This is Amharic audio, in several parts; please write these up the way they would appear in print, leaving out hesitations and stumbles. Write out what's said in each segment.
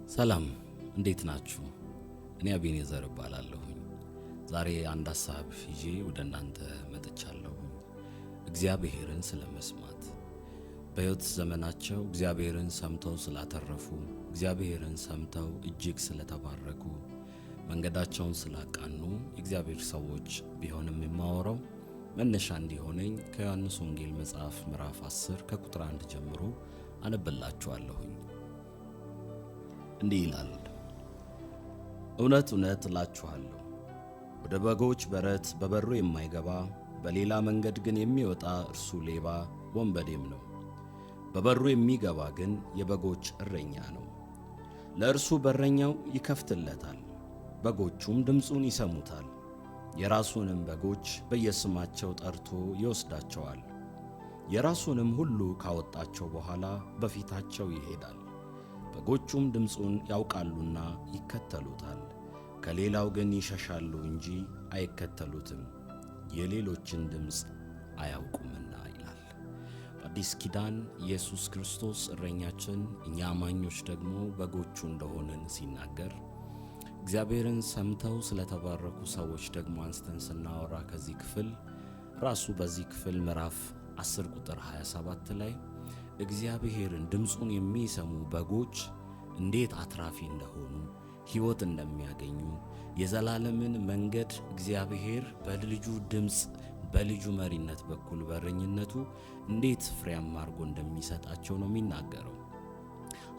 ሰላም እንዴት ናችሁ? እኔ አቤኔዘር እባላለሁ። ዛሬ አንድ ሐሳብ ይዤ ወደ እናንተ መጥቻለሁ። እግዚአብሔርን ስለመስማት በሕይወት ዘመናቸው እግዚአብሔርን ሰምተው ስላተረፉ፣ እግዚአብሔርን ሰምተው እጅግ ስለተባረኩ፣ መንገዳቸውን ስላቃኑ የእግዚአብሔር ሰዎች ቢሆንም የማወራው መነሻ እንዲሆነኝ ከዮሐንስ ወንጌል መጽሐፍ ምዕራፍ 10 ከቁጥር 1 ጀምሮ አነብላችኋለሁ። እንዲህ ይላል፣ እውነት እውነት እላችኋለሁ ወደ በጎች በረት በበሩ የማይገባ በሌላ መንገድ ግን የሚወጣ እርሱ ሌባ ወንበዴም ነው። በበሩ የሚገባ ግን የበጎች እረኛ ነው። ለእርሱ በረኛው ይከፍትለታል፣ በጎቹም ድምፁን ይሰሙታል። የራሱንም በጎች በየስማቸው ጠርቶ ይወስዳቸዋል። የራሱንም ሁሉ ካወጣቸው በኋላ በፊታቸው ይሄዳል። በጎቹም ድምፁን ያውቃሉና ይከተሉታል። ከሌላው ግን ይሸሻሉ እንጂ አይከተሉትም፣ የሌሎችን ድምፅ አያውቁምና ይላል። በአዲስ ኪዳን ኢየሱስ ክርስቶስ እረኛችን፣ እኛ አማኞች ደግሞ በጎቹ እንደሆንን ሲናገር፣ እግዚአብሔርን ሰምተው ስለተባረኩ ሰዎች ደግሞ አንስተን ስናወራ ከዚህ ክፍል ራሱ በዚህ ክፍል ምዕራፍ 10 ቁጥር 27 ላይ እግዚአብሔርን ድምፁን የሚሰሙ በጎች እንዴት አትራፊ እንደሆኑ፣ ሕይወት እንደሚያገኙ፣ የዘላለምን መንገድ እግዚአብሔር በልጁ ድምፅ በልጁ መሪነት በኩል በረኝነቱ እንዴት ፍሬያማ አድርጎ እንደሚሰጣቸው ነው የሚናገረው።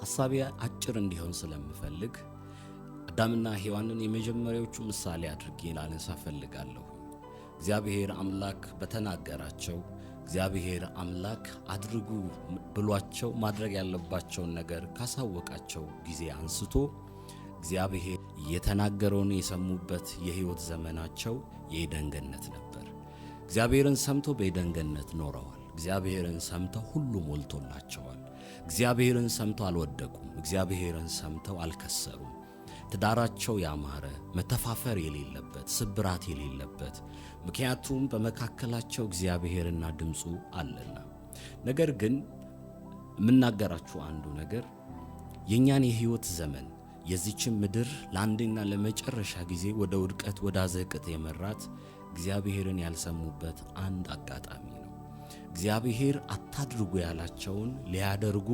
ሐሳቤ አጭር እንዲሆን ስለምፈልግ አዳምና ሔዋንን የመጀመሪያዎቹ ምሳሌ አድርጌ ላነሳ ፈልጋለሁ። እግዚአብሔር አምላክ በተናገራቸው እግዚአብሔር አምላክ አድርጉ ብሏቸው ማድረግ ያለባቸውን ነገር ካሳወቃቸው ጊዜ አንስቶ እግዚአብሔር የተናገረውን የሰሙበት የሕይወት ዘመናቸው የኤደን ገነት ነበር። እግዚአብሔርን ሰምተው በኤደን ገነት ኖረዋል። እግዚአብሔርን ሰምተው ሁሉ ሞልቶላቸዋል። እግዚአብሔርን ሰምተው አልወደቁም። እግዚአብሔርን ሰምተው አልከሰሩም። ትዳራቸው ያማረ፣ መተፋፈር የሌለበት፣ ስብራት የሌለበት፣ ምክንያቱም በመካከላቸው እግዚአብሔርና ድምፁ አለና። ነገር ግን የምናገራችሁ አንዱ ነገር የእኛን የሕይወት ዘመን የዚችን ምድር ለአንድና ለመጨረሻ ጊዜ ወደ ውድቀት ወደ አዘቅት የመራት እግዚአብሔርን ያልሰሙበት አንድ አጋጣሚ ነው። እግዚአብሔር አታድርጉ ያላቸውን ሊያደርጉ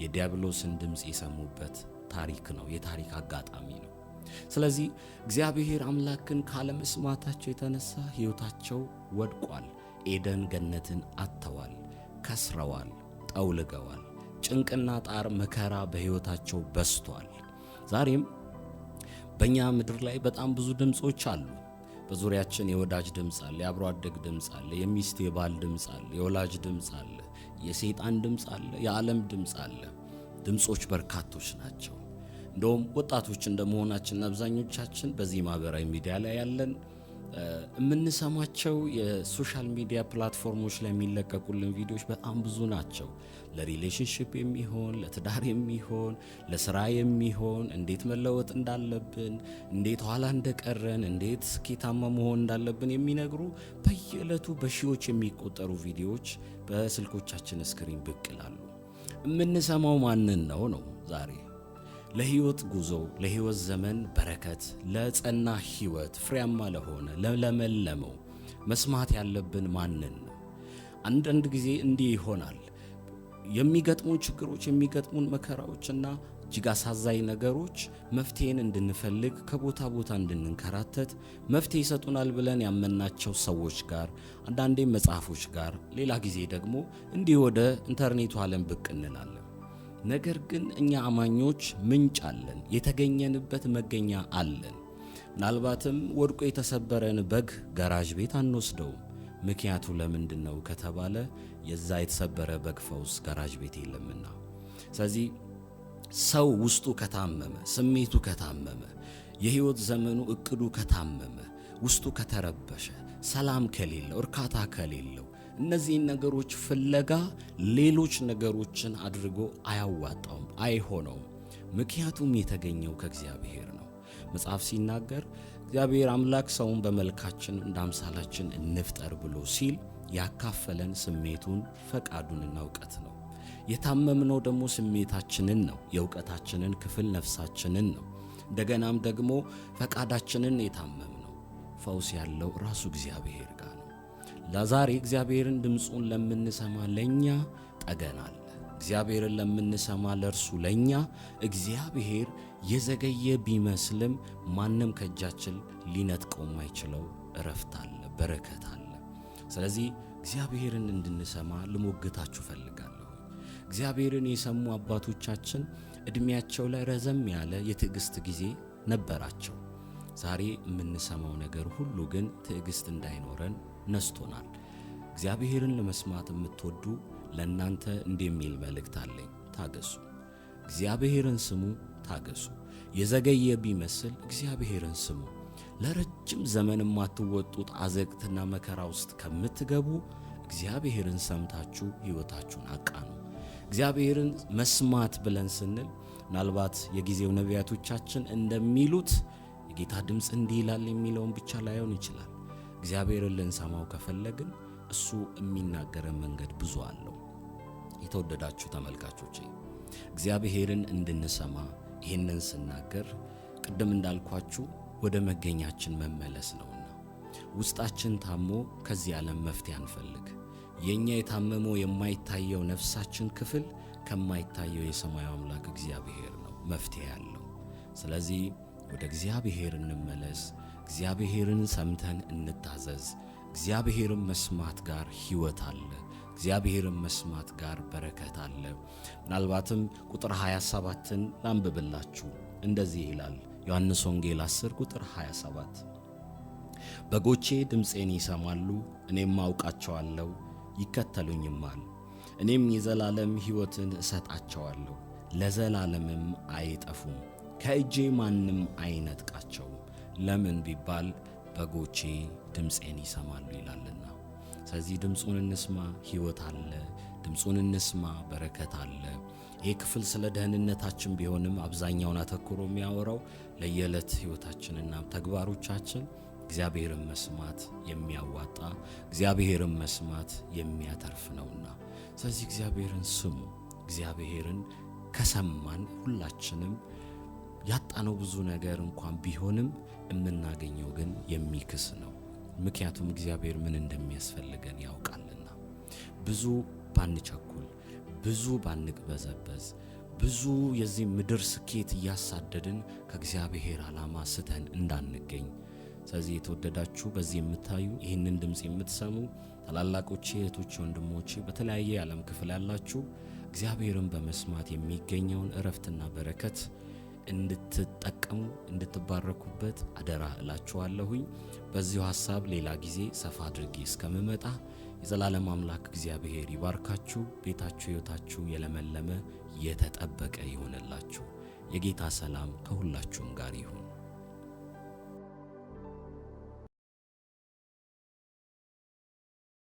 የዲያብሎስን ድምፅ የሰሙበት ታሪክ ነው፣ የታሪክ አጋጣሚ ነው። ስለዚህ እግዚአብሔር አምላክን ካለመስማታቸው የተነሳ ሕይወታቸው ወድቋል። ኤደን ገነትን አጥተዋል፣ ከስረዋል፣ ጠውልገዋል። ጭንቅና ጣር መከራ በሕይወታቸው በስቷል። ዛሬም በእኛ ምድር ላይ በጣም ብዙ ድምፆች አሉ። በዙሪያችን የወዳጅ ድምፅ አለ፣ የአብሮ አደግ ድምፅ አለ፣ የሚስት የባል ድምፅ አለ፣ የወላጅ ድምፅ አለ፣ የሰይጣን ድምፅ አለ፣ የዓለም ድምፅ አለ። ድምፆች በርካቶች ናቸው። እንደውም ወጣቶች እንደመሆናችን አብዛኞቻችን በዚህ ማህበራዊ ሚዲያ ላይ ያለን የምንሰማቸው የሶሻል ሚዲያ ፕላትፎርሞች ላይ የሚለቀቁልን ቪዲዮዎች በጣም ብዙ ናቸው። ለሪሌሽንሽፕ የሚሆን፣ ለትዳር የሚሆን፣ ለስራ የሚሆን፣ እንዴት መለወጥ እንዳለብን፣ እንዴት ኋላ እንደቀረን፣ እንዴት ስኬታማ መሆን እንዳለብን የሚነግሩ በየዕለቱ በሺዎች የሚቆጠሩ ቪዲዮዎች በስልኮቻችን ስክሪን ብቅ ይላሉ። የምንሰማው ማንን ነው? ዛሬ ለሕይወት ጉዞ፣ ለሕይወት ዘመን በረከት፣ ለጸና ሕይወት ፍሬያማ ለሆነ ለለመለመው መስማት ያለብን ማንን ነው? አንዳንድ ጊዜ እንዲህ ይሆናል። የሚገጥሙን ችግሮች፣ የሚገጥሙን መከራዎችና እጅግ አሳዛኝ ነገሮች መፍትሄን እንድንፈልግ ከቦታ ቦታ እንድንከራተት መፍትሄ ይሰጡናል ብለን ያመናቸው ሰዎች ጋር፣ አንዳንዴም መጽሐፎች ጋር፣ ሌላ ጊዜ ደግሞ እንዲህ ወደ ኢንተርኔቱ ዓለም ብቅ እንላለን። ነገር ግን እኛ አማኞች ምንጭ አለን፣ የተገኘንበት መገኛ አለን። ምናልባትም ወድቆ የተሰበረን በግ ገራዥ ቤት አንወስደውም። ምክንያቱ ለምንድን ነው ከተባለ የዛ የተሰበረ በግ ፈውስ ገራዥ ቤት የለምና። ስለዚህ ሰው ውስጡ ከታመመ፣ ስሜቱ ከታመመ፣ የሕይወት ዘመኑ እቅዱ ከታመመ፣ ውስጡ ከተረበሸ፣ ሰላም ከሌለው፣ እርካታ ከሌለው እነዚህን ነገሮች ፍለጋ ሌሎች ነገሮችን አድርጎ አያዋጣውም፣ አይሆነውም። ምክንያቱም የተገኘው ከእግዚአብሔር ነው። መጽሐፍ ሲናገር እግዚአብሔር አምላክ ሰውን በመልካችን እንደ አምሳላችን እንፍጠር ብሎ ሲል ያካፈለን ስሜቱን፣ ፈቃዱንና እውቀት ነው። የታመምነው ደግሞ ስሜታችንን ነው፣ የእውቀታችንን ክፍል ነፍሳችንን ነው። እንደገናም ደግሞ ፈቃዳችንን የታመምነው። ፈውስ ያለው ራሱ እግዚአብሔር ጋር ነው። ለዛሬ እግዚአብሔርን ድምፁን ለምንሰማ ለኛ ጠገን አለ። እግዚአብሔርን ለምንሰማ ለእርሱ ለኛ እግዚአብሔር የዘገየ ቢመስልም ማንም ከእጃችን ሊነጥቀው የማይችለው እረፍት አለ፣ በረከት አለ። ስለዚህ እግዚአብሔርን እንድንሰማ ልሞግታችሁ ፈልጋለሁ። እግዚአብሔርን የሰሙ አባቶቻችን ዕድሜያቸው ላይ ረዘም ያለ የትዕግስት ጊዜ ነበራቸው። ዛሬ የምንሰማው ነገር ሁሉ ግን ትዕግስት እንዳይኖረን ነስቶናል። እግዚአብሔርን ለመስማት የምትወዱ ለእናንተ እንደሚል መልእክት አለኝ። ታገሱ፣ እግዚአብሔርን ስሙ፣ ታገሱ። የዘገየ ቢመስል እግዚአብሔርን ስሙ። ለረጅም ዘመን የማትወጡት አዘቅትና መከራ ውስጥ ከምትገቡ እግዚአብሔርን ሰምታችሁ ሕይወታችሁን አቃኑ። እግዚአብሔርን መስማት ብለን ስንል ምናልባት የጊዜው ነቢያቶቻችን እንደሚሉት የጌታ ድምፅ እንዲህ ይላል የሚለውን ብቻ ላይሆን ይችላል። እግዚአብሔርን ልንሰማው ከፈለግን እሱ የሚናገረን መንገድ ብዙ አለው። የተወደዳችሁ ተመልካቾቼ እግዚአብሔርን እንድንሰማ ይህንን ስናገር ቅድም እንዳልኳችሁ ወደ መገኛችን መመለስ ነውና ውስጣችን ታሞ ከዚህ ዓለም መፍትሄ አንፈልግ። የኛ የታመመው የማይታየው ነፍሳችን ክፍል ከማይታየው የሰማዩ አምላክ እግዚአብሔር ነው መፍትሄ ያለው። ስለዚህ ወደ እግዚአብሔር እንመለስ። እግዚአብሔርን ሰምተን እንታዘዝ። እግዚአብሔርን መስማት ጋር ሕይወት አለ። እግዚአብሔርን መስማት ጋር በረከት አለ። ምናልባትም ቁጥር 27ን ላንብብላችሁ። እንደዚህ ይላል ዮሐንስ ወንጌል 10 ቁጥር 27 በጎቼ ድምፄን ይሰማሉ፣ እኔም አውቃቸዋለሁ፣ ይከተሉኝማል። እኔም የዘላለም ሕይወትን እሰጣቸዋለሁ፣ ለዘላለምም አይጠፉም፣ ከእጄ ማንም አይነጥቃቸውም። ለምን ቢባል በጎቼ ድምፄን ይሰማሉ ይላልና። ስለዚህ ድምፁን እንስማ፣ ሕይወት አለ። ድምፁን እንስማ፣ በረከት አለ። ይህ ክፍል ስለ ደህንነታችን ቢሆንም አብዛኛውን አተኩሮ የሚያወራው ለየዕለት ሕይወታችንና ተግባሮቻችን እግዚአብሔርን መስማት የሚያዋጣ እግዚአብሔርን መስማት የሚያተርፍ ነውና፣ ስለዚህ እግዚአብሔርን ስሙ። እግዚአብሔርን ከሰማን ሁላችንም ያጣነው ብዙ ነገር እንኳን ቢሆንም የምናገኘው ግን የሚክስ ነው። ምክንያቱም እግዚአብሔር ምን እንደሚያስፈልገን ያውቃልና። ብዙ ባንቸኩል፣ ብዙ ባንቅበዘበዝ፣ ብዙ የዚህ ምድር ስኬት እያሳደድን ከእግዚአብሔር ዓላማ ስተን እንዳንገኝ። ስለዚህ የተወደዳችሁ በዚህ የምታዩ ይህንን ድምፅ የምትሰሙ ታላላቆቼ፣ እህቶቼ፣ ወንድሞቼ በተለያየ የዓለም ክፍል ያላችሁ እግዚአብሔርን በመስማት የሚገኘውን እረፍትና በረከት እንድትጠቀሙ እንድትባረኩበት አደራ እላችኋለሁኝ። በዚሁ ሐሳብ ሌላ ጊዜ ሰፋ አድርጌ እስከምመጣ የዘላለም አምላክ እግዚአብሔር ይባርካችሁ። ቤታችሁ፣ ሕይወታችሁ የለመለመ የተጠበቀ ይሆንላችሁ። የጌታ ሰላም ከሁላችሁም ጋር ይሁን።